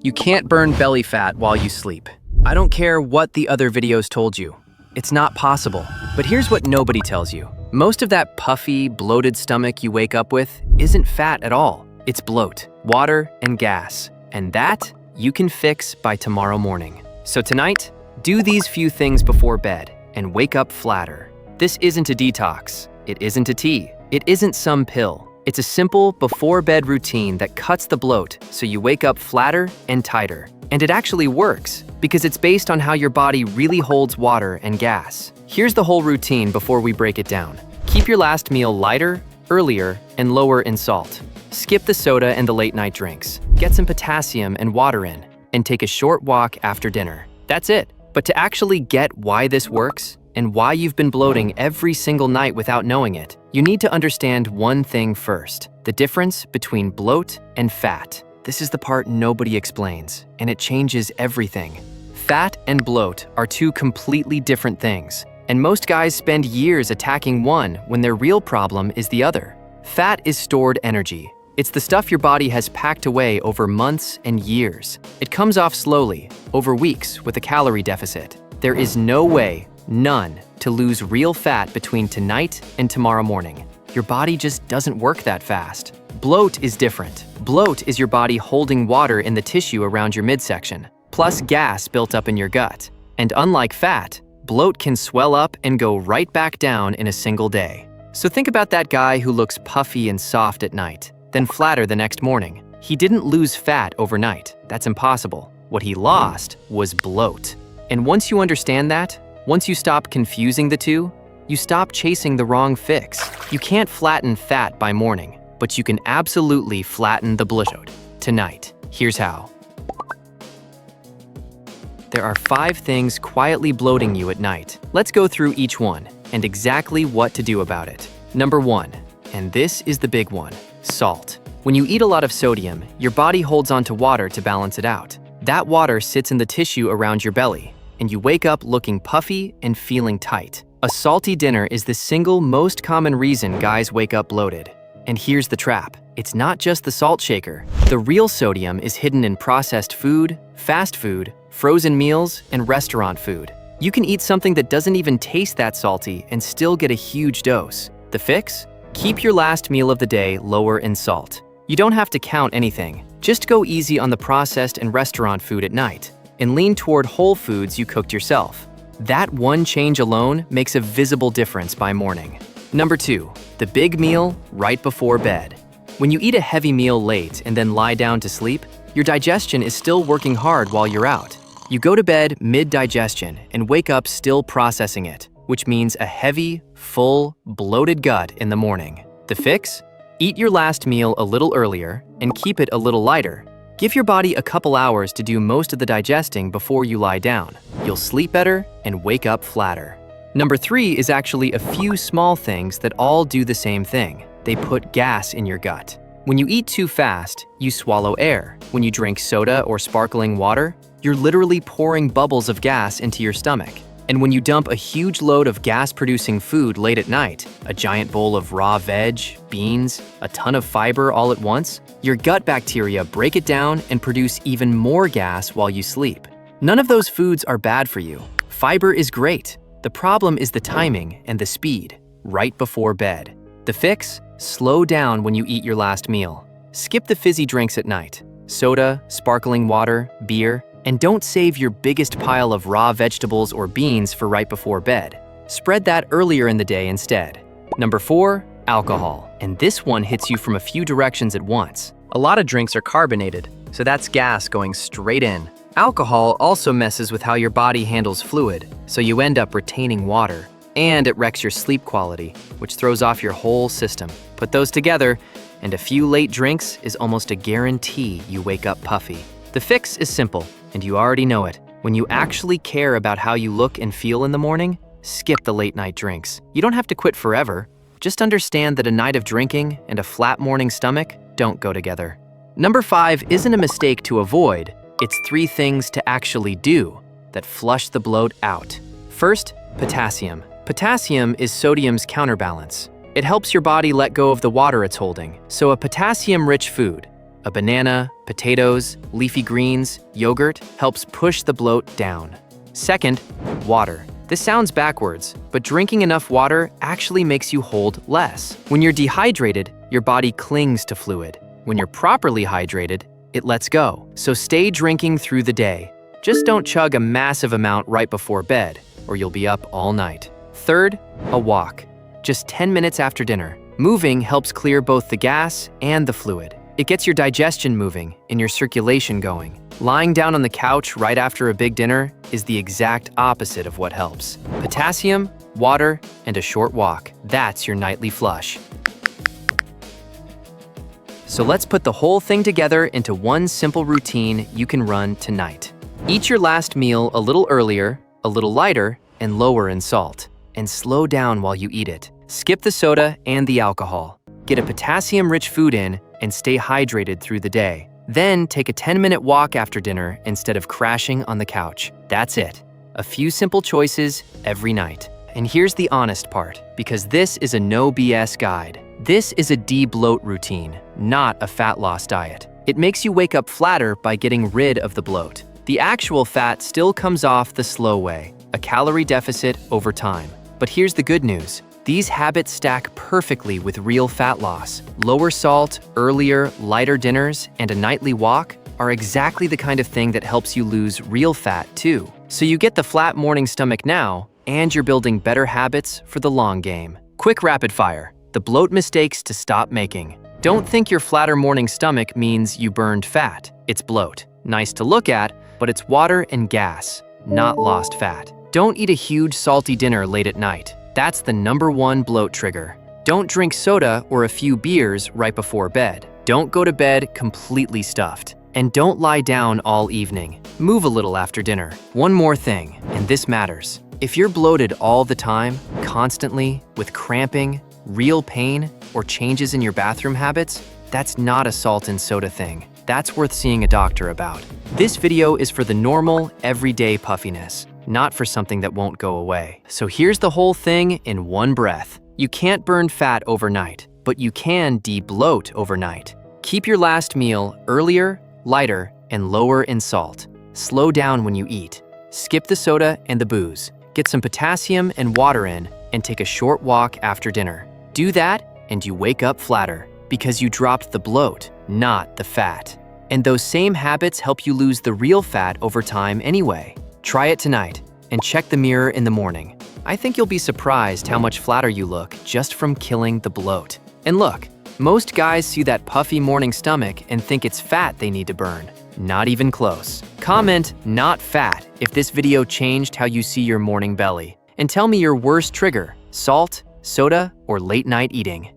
You can't burn belly fat while you sleep. I don't care what the other videos told you. It's not possible. But here's what nobody tells you. Most of that puffy, bloated stomach you wake up with isn't fat at all. It's bloat, water, and gas. And that you can fix by tomorrow morning. So tonight, do these few things before bed and wake up flatter. This isn't a detox. It isn't a tea. It isn't some pill. It's a simple before-bed routine that cuts the bloat so you wake up flatter and tighter. And it actually works because it's based on how your body really holds water and gas. Here's the whole routine before we break it down. Keep your last meal lighter, earlier, and lower in salt. Skip the soda and the late-night drinks. Get some potassium and water in, and take a short walk after dinner. That's it. But to actually get why this works, and why you've been bloating every single night without knowing it, you need to understand one thing first: the difference between bloat and fat. This is the part nobody explains, and it changes everything. Fat and bloat are two completely different things, and most guys spend years attacking one when their real problem is the other. Fat is stored energy. It's the stuff your body has packed away over months and years. It comes off slowly, over weeks with a calorie deficit. There is no way, none, to lose real fat between tonight and tomorrow morning. Your body just doesn't work that fast. Bloat is different. Bloat is your body holding water in the tissue around your midsection, plus gas built up in your gut. And unlike fat, bloat can swell up and go right back down in a single day. So think about that guy who looks puffy and soft at night, then flatter the next morning. He didn't lose fat overnight. That's impossible. What he lost was bloat. And once you understand that, once you stop confusing the two, you stop chasing the wrong fix. You can't flatten fat by morning, but you can absolutely flatten the bloat tonight. Here's how. There are 5 things quietly bloating you at night. Let's go through each one and exactly what to do about it. Number 1, and this is the big one, salt. When you eat a lot of sodium, your body holds onto water to balance it out. That water sits in the tissue around your belly, and you wake up looking puffy and feeling tight. A salty dinner is the single most common reason guys wake up bloated. And here's the trap. It's not just the salt shaker. The real sodium is hidden in processed food, fast food, frozen meals, and restaurant food. You can eat something that doesn't even taste that salty and still get a huge dose. The fix? Keep your last meal of the day lower in salt. You don't have to count anything. Just go easy on the processed and restaurant food at night, and lean toward whole foods you cooked yourself. That one change alone makes a visible difference by morning. Number 2, the big meal right before bed. When you eat a heavy meal late and then lie down to sleep, your digestion is still working hard while you're out. You go to bed mid-digestion and wake up still processing it, which means a heavy, full, bloated gut in the morning. The fix? Eat your last meal a little earlier and keep it a little lighter. Give your body a couple hours to do most of the digesting before you lie down. You'll sleep better and wake up flatter. Number 3 is actually a few small things that all do the same thing. They put gas in your gut. When you eat too fast, you swallow air. When you drink soda or sparkling water, you're literally pouring bubbles of gas into your stomach. And when you dump a huge load of gas-producing food late at night, a giant bowl of raw veg, beans, a ton of fiber all at once, your gut bacteria break it down and produce even more gas while you sleep. None of those foods are bad for you. Fiber is great. The problem is the timing and the speed, right before bed. The fix? Slow down when you eat your last meal. Skip the fizzy drinks at night, soda, sparkling water, beer, and don't save your biggest pile of raw vegetables or beans for right before bed. Spread that earlier in the day instead. Number 4, alcohol. And this one hits you from a few directions at once. A lot of drinks are carbonated, so that's gas going straight in. Alcohol also messes with how your body handles fluid, so you end up retaining water. And it wrecks your sleep quality, which throws off your whole system. Put those together, and a few late drinks is almost a guarantee you wake up puffy. The fix is simple, and you already know it. When you actually care about how you look and feel in the morning, skip the late night drinks. You don't have to quit forever. Just understand that a night of drinking and a flat morning stomach don't go together. Number 5 isn't a mistake to avoid. It's 3 things to actually do that flush the bloat out. First, potassium. Potassium is sodium's counterbalance. It helps your body let go of the water it's holding. So a potassium-rich food, A banana, potatoes, leafy greens, yogurt helps push the bloat down. Second, water. This sounds backwards, but drinking enough water actually makes you hold less. When you're dehydrated, your body clings to fluid. When you're properly hydrated, it lets go. So stay drinking through the day. Just don't chug a massive amount right before bed, or you'll be up all night. Third, a walk. Just 10 minutes after dinner. Moving helps clear both the gas and the fluid. It gets your digestion moving and your circulation going. Lying down on the couch right after a big dinner is the exact opposite of what helps. Potassium, water, and a short walk. That's your nightly flush. So let's put the whole thing together into one simple routine you can run tonight. Eat your last meal a little earlier, a little lighter, and lower in salt. And slow down while you eat it. Skip the soda and the alcohol. Get a potassium-rich food in and stay hydrated through the day. Then take a 10-minute walk after dinner instead of crashing on the couch. That's it. A few simple choices every night. And here's the honest part, because this is a no BS guide. This is a de-bloat routine, not a fat loss diet. It makes you wake up flatter by getting rid of the bloat. The actual fat still comes off the slow way, a calorie deficit over time. But here's the good news. These habits stack perfectly with real fat loss. Lower salt, earlier, lighter dinners, and a nightly walk are exactly the kind of thing that helps you lose real fat too. So you get the flat morning stomach now, and you're building better habits for the long game. Quick rapid fire. The bloat mistakes to stop making. Don't think your flatter morning stomach means you burned fat. It's bloat. Nice to look at, but it's water and gas, not lost fat. Don't eat a huge salty dinner late at night. That's the #1 bloat trigger. Don't drink soda or a few beers right before bed. Don't go to bed completely stuffed. And don't lie down all evening. Move a little after dinner. One more thing, and this matters. If you're bloated all the time, constantly, with cramping, real pain, or changes in your bathroom habits, that's not a salt and soda thing. That's worth seeing a doctor about. This video is for the normal, everyday puffiness, not for something that won't go away. So here's the whole thing in one breath. You can't burn fat overnight, but you can de-bloat overnight. Keep your last meal earlier, lighter, and lower in salt. Slow down when you eat. Skip the soda and the booze. Get some potassium and water in, and take a short walk after dinner. Do that, and you wake up flatter, because you dropped the bloat, not the fat. And those same habits help you lose the real fat over time anyway. Try it tonight, and check the mirror in the morning. I think you'll be surprised how much flatter you look just from killing the bloat. And look, most guys see that puffy morning stomach and think it's fat they need to burn. Not even close. Comment "not fat" if this video changed how you see your morning belly. And tell me your worst trigger: salt, soda, or late night eating.